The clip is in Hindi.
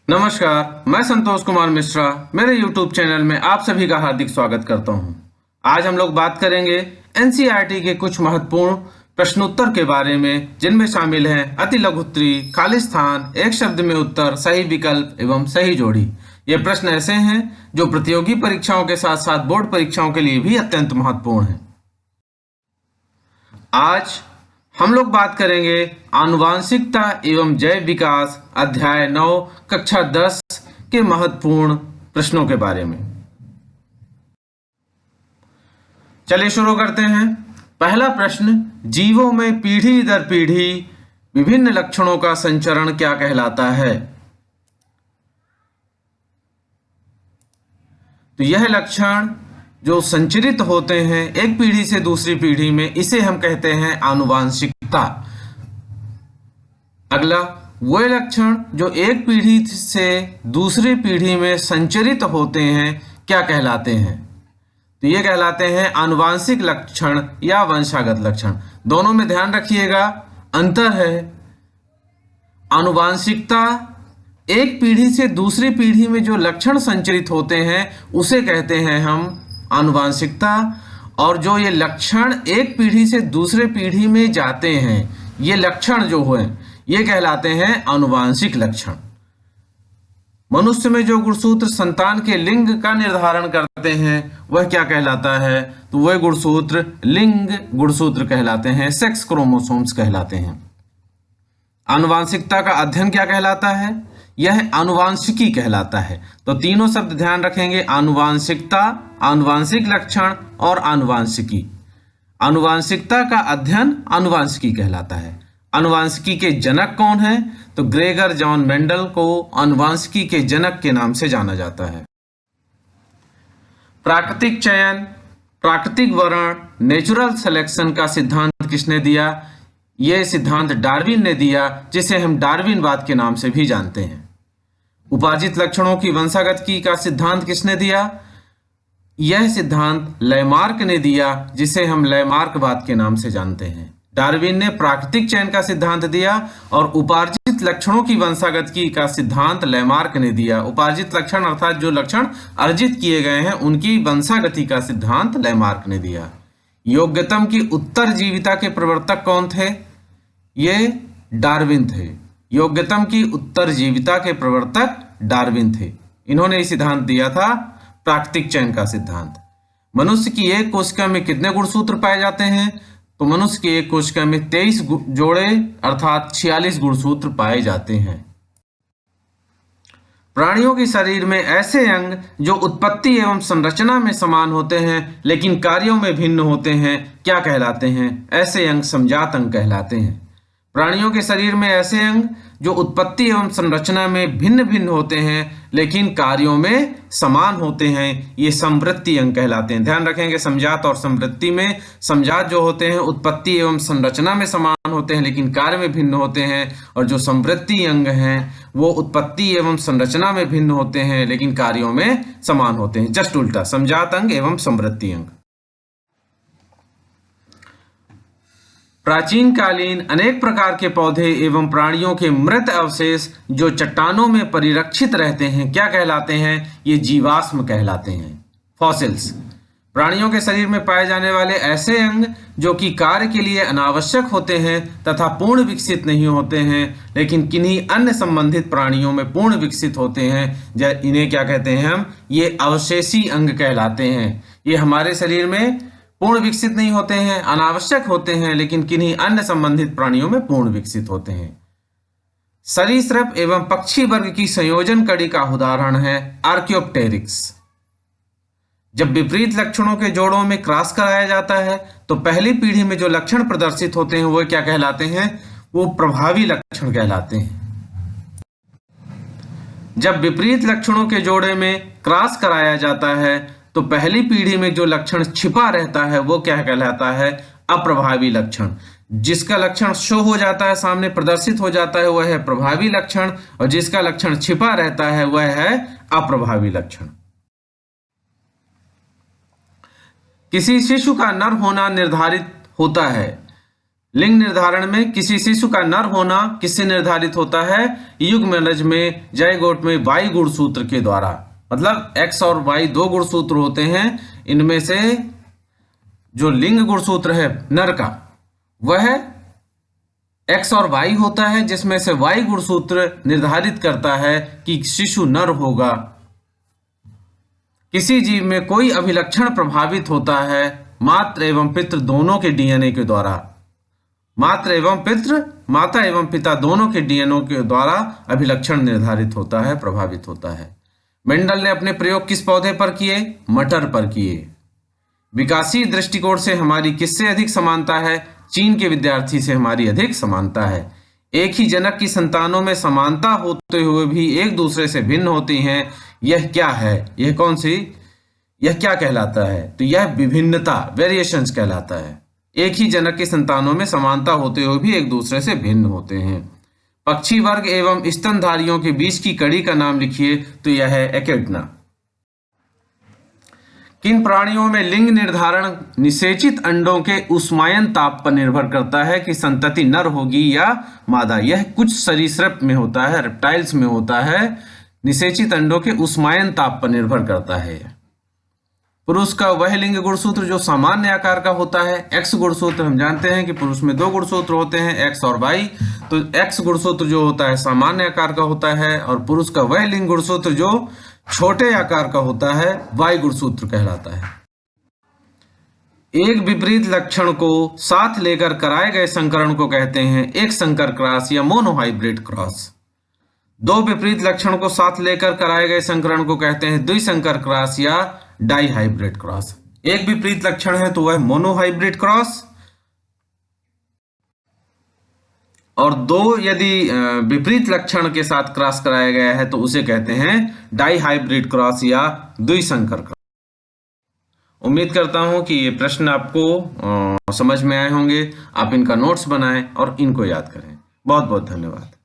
नमस्कार, मैं संतोष कुमार मिश्रा मेरे YouTube चैनल में आप सभी का हार्दिक स्वागत करता हूं। आज हम लोग बात करेंगे एनसीईआरटी के कुछ महत्वपूर्ण प्रश्नोत्तर के बारे में, जिनमें शामिल हैं अति लघु उत्तरी, खाली स्थान, एक शब्द में उत्तर, सही विकल्प एवं सही जोड़ी। ये प्रश्न ऐसे हैं जो प्रतियोगी परीक्षाओं के साथ साथ बोर्ड परीक्षाओं के लिए भी अत्यंत महत्वपूर्ण हैं। आज हम लोग बात करेंगे आनुवांशिकता एवं जैव विकास अध्याय 9 कक्षा 10 के महत्वपूर्ण प्रश्नों के बारे में। चलिए शुरू करते हैं। पहला प्रश्न, जीवों में पीढ़ी दर पीढ़ी विभिन्न लक्षणों का संचरण क्या कहलाता है? तो यह लक्षण जो संचरित होते हैं एक पीढ़ी से दूसरी पीढ़ी में, इसे हम कहते हैं आनुवांशिकता। अगला, वो लक्षण जो एक पीढ़ी से दूसरी पीढ़ी में संचरित होते हैं क्या कहलाते हैं? तो ये कहलाते हैं आनुवांशिक लक्षण या वंशागत लक्षण। दोनों में ध्यान रखिएगा, अंतर है। आनुवांशिकता, एक पीढ़ी से दूसरी पीढ़ी में जो लक्षण संचरित होते हैं उसे कहते हैं हम आनुवांशिकता, और जो ये लक्षण एक पीढ़ी से दूसरे पीढ़ी में जाते हैं, ये लक्षण जो हुए ये कहलाते हैं आनुवांशिक लक्षण। मनुष्य में जो गुणसूत्र संतान के लिंग का निर्धारण करते हैं वह क्या कहलाता है? तो वह गुणसूत्र लिंग गुणसूत्र कहलाते हैं, सेक्स क्रोमोसोम्स कहलाते हैं। आनुवांशिकता का अध्ययन क्या कहलाता है? यह आनुवांशिकी कहलाता है। तो तीनों शब्द ध्यान रखेंगे, आनुवांशिकता, आनुवांशिक लक्षण और आनुवांशिकी। आनुवांशिकता का अध्ययन आनुवांशिकी कहलाता है। आनुवांशिकी के जनक कौन है? तो ग्रेगर जॉन मेंडल को आनुवांशिकी के जनक के नाम से जाना जाता है। प्राकृतिक चयन, प्राकृतिक वर्ण, नेचुरल सिलेक्शन का सिद्धांत किसने दिया? यह सिद्धांत डार्विन ने दिया, जिसे हम डार्विनवाद के नाम से भी जानते हैं। उपार्जित लक्षणों की वंशागतिकी का सिद्धांत किसने दिया? यह सिद्धांत लैमार्क ने दिया, जिसे हम लैमार्कवाद के नाम से जानते हैं। डार्विन ने प्राकृतिक चयन का सिद्धांत दिया और उपार्जित लक्षणों की वंशागतिकी का सिद्धांत लैमार्क ने दिया। उपार्जित लक्षण अर्थात जो लक्षण अर्जित किए गए हैं उनकी वंशागति का सिद्धांत लैमार्क ने दिया। योग्यतम की उत्तरजीविता के प्रवर्तक कौन थे? ये डार्विन थे। योग्यतम की उत्तरजीविता के प्रवर्तक डार्विन थे। इन्होंने सिद्धांत दिया था प्राकृतिक चयन का सिद्धांत। मनुष्य की एक कोशिका में कितने गुणसूत्र पाए जाते हैं? तो मनुष्य की एक कोशिका में 23 जोड़े अर्थात 46 गुणसूत्र पाए जाते हैं। प्राणियों के शरीर में ऐसे अंग जो उत्पत्ति एवं संरचना में समान होते हैं लेकिन कार्यों में भिन्न होते हैं क्या कहलाते हैं? ऐसे अंग समजात अंग कहलाते हैं। प्राणियों के शरीर में ऐसे अंग जो उत्पत्ति एवं संरचना में भिन्न भिन्न होते हैं लेकिन कार्यों में समान होते हैं, ये समवृत्ति अंग कहलाते हैं। ध्यान रखेंगे, समजात और समवृत्ति में समजात जो होते हैं उत्पत्ति एवं संरचना में समान होते हैं लेकिन कार्य में भिन्न होते हैं, और जो समवृत्ति अंग हैं वो उत्पत्ति एवं संरचना में भिन्न होते हैं लेकिन कार्यों में समान होते हैं। जस्ट उल्टा, समजात अंग एवं समवृत्ति अंग। प्राचीन कालीन अनेक प्रकार के पौधे एवं प्राणियों के मृत अवशेष जो चट्टानों में परिरक्षित रहते हैं क्या कहलाते हैं? ये जीवाश्म कहलाते हैं, फॉसिल्स। प्राणियों के शरीर में पाए जाने वाले ऐसे अंग जो कि कार्य के लिए अनावश्यक होते हैं तथा पूर्ण विकसित नहीं होते हैं लेकिन किन्हीं अन्य संबंधित प्राणियों में पूर्ण विकसित होते हैं, इन्हें क्या कहते हैं हम? ये अवशेषी अंग कहलाते हैं। ये हमारे शरीर में पूर्ण विकसित नहीं होते हैं, अनावश्यक होते हैं, लेकिन किन्हीं अन्य संबंधित प्राणियों में पूर्ण विकसित होते हैं। सरीसृप एवं पक्षी वर्ग की संयोजन कड़ी का उदाहरण है आर्कियोप्टेरिक्स। जब विपरीत लक्षणों के जोड़ों में क्रॉस कराया जाता है तो पहली पीढ़ी में जो लक्षण प्रदर्शित होते हैं वो क्या कहलाते हैं? वो प्रभावी लक्षण कहलाते हैं। जब विपरीत लक्षणों के जोड़े में क्रॉस कराया जाता है तो पहली पीढ़ी में जो लक्षण छिपा रहता है वो क्या कहलाता है? अप्रभावी लक्षण। जिसका लक्षण शो हो जाता है, सामने प्रदर्शित हो जाता है, वह है प्रभावी लक्षण, और जिसका लक्षण छिपा रहता है वह है अप्रभावी लक्षण। किसी शिशु का नर होना निर्धारित होता है लिंग निर्धारण में किसी शिशु का नर होना किससे निर्धारित होता है? युग्मनज में जाइगोट में वाई गुणसूत्र के द्वारा। मतलब एक्स और वाई दो गुणसूत्र होते हैं, इनमें से जो लिंग गुणसूत्र है नर का वह एक्स और वाई होता है, जिसमें से वाई गुणसूत्र निर्धारित करता है कि शिशु नर होगा। किसी जीव में कोई अभिलक्षण प्रभावित होता है मात्र एवं पितृ दोनों के डीएनए के द्वारा। मात्र एवं पितृ, माता एवं पिता दोनों के डीएनए के द्वारा अभिलक्षण निर्धारित होता है, प्रभावित होता है। मेंडल ने अपने प्रयोग किस पौधे पर किए? मटर पर किए। विकासीय दृष्टिकोण से हमारी किससे अधिक समानता है? चीन के विद्यार्थी से हमारी अधिक समानता है। एक ही जनक की संतानों में समानता होते हुए भी एक दूसरे से भिन्न होती हैं, यह क्या है? यह कौन सी, यह क्या कहलाता है? तो यह विभिन्नता, वेरिएशंस कहलाता है। एक ही जनक की संतानों में समानता होते हुए भी एक दूसरे से भिन्न होते हैं। पक्षी वर्ग एवं स्तनधारियों के बीच की कड़ी का नाम लिखिए, तो यह है एकेडना। किन प्राणियों में लिंग निर्धारण निषेचित अंडों के उष्मायन ताप पर निर्भर करता है कि संतति नर होगी या मादा? यह कुछ सरीसृप में होता है, रेप्टाइल्स में होता है। निषेचित अंडों के उष्मायन ताप पर निर्भर करता है। पुरुष का वह लिंग गुणसूत्र जो सामान्य आकार का होता है, एक्स गुणसूत्र। हम जानते हैं कि पुरुष में दो गुणसूत्र होते हैं, एक्स और वाई। तो एक्स गुणसूत्र जो होता है सामान्य आकार का होता है, और पुरुष का वह लिंग गुणसूत्र जो छोटे आकार का होता है वाई गुणसूत्र कहलाता है। एक विपरीत लक्षण को साथ लेकर कराए गए संकरण को कहते हैं एक संकर क्रॉस या मोनोहाइब्रिड क्रॉस। दो विपरीत लक्षण को साथ लेकर कराए गए संकरण को कहते हैं द्विसंकर क्रॉस या डाइहाइब्रिड क्रॉस। एक विपरीत लक्षण है तो वह मोनोहाइब्रिड क्रॉस, और दो यदि विपरीत लक्षण के साथ क्रॉस कराया गया है तो उसे कहते हैं डाइहाइब्रिड क्रॉस या द्विसंकर क्रॉस। उम्मीद करता हूं कि ये प्रश्न आपको समझ में आए होंगे। आप इनका नोट्स बनाएं और इनको याद करें। बहुत बहुत धन्यवाद।